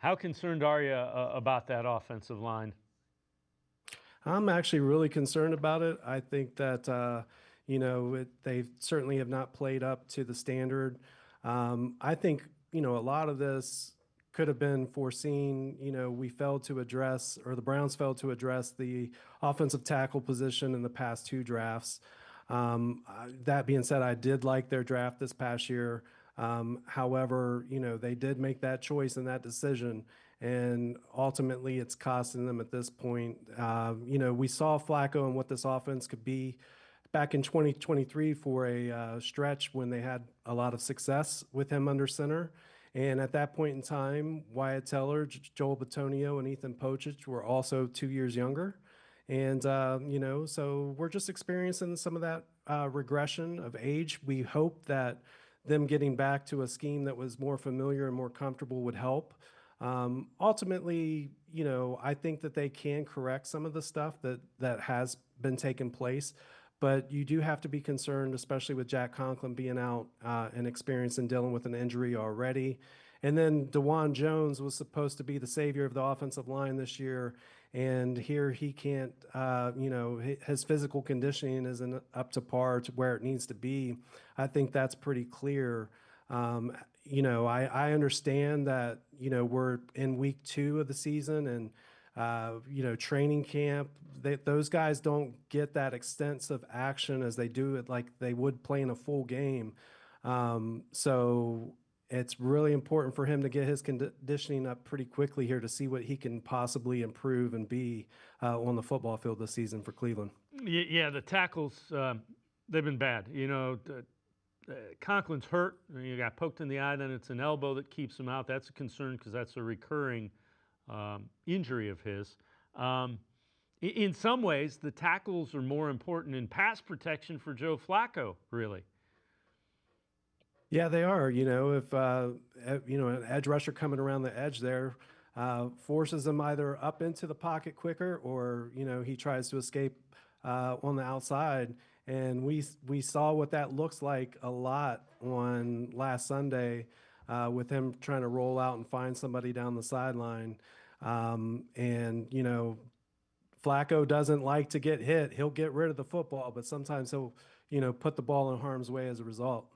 How concerned are you about that offensive line? I'm actually really concerned about it. I think that they certainly have not played up to the standard. I think a lot of this could have been foreseen. We failed to address, or the Browns failed to address the offensive tackle position in the past two drafts. That being said, I did like their draft this past year. However, they did make that choice and that decision, and ultimately it's costing them at this point. We saw Flacco and what this offense could be back in 2023 for a stretch when they had a lot of success with him under center. And at that point in time, Wyatt Teller, Joel Bitonio, and Ethan Pochich were also 2 years younger. And, so we're just experiencing some of that regression of age. We hope that them getting back to a scheme that was more familiar and more comfortable would help. Ultimately, I think that they can correct some of the stuff that has been taking place, but you do have to be concerned, especially with Jack Conklin being out and experiencing dealing with an injury already. And then DeJuan Jones was supposed to be the savior of the offensive line this year, and here he can't. His physical conditioning isn't up to par to where it needs to be. I think that's pretty clear. I understand that, we're in week 2 of the season and, training camp, those guys don't get that extensive action as they do it like they would playing a full game. So it's really important for him to get his conditioning up pretty quickly here to see what he can possibly improve and be on the football field this season for Cleveland. Yeah, the tackles, they've been bad. Conklin's hurt. You got poked in the eye, then it's an elbow that keeps him out. That's a concern because that's a recurring injury of his. In some ways, the tackles are more important in pass protection for Joe Flacco, really. Yeah, they are. If an edge rusher coming around the edge there forces him either up into the pocket quicker, or he tries to escape on the outside. And we saw what that looks like a lot on last Sunday with him trying to roll out and find somebody down the sideline. And Flacco doesn't like to get hit. He'll get rid of the football, but sometimes he'll put the ball in harm's way as a result.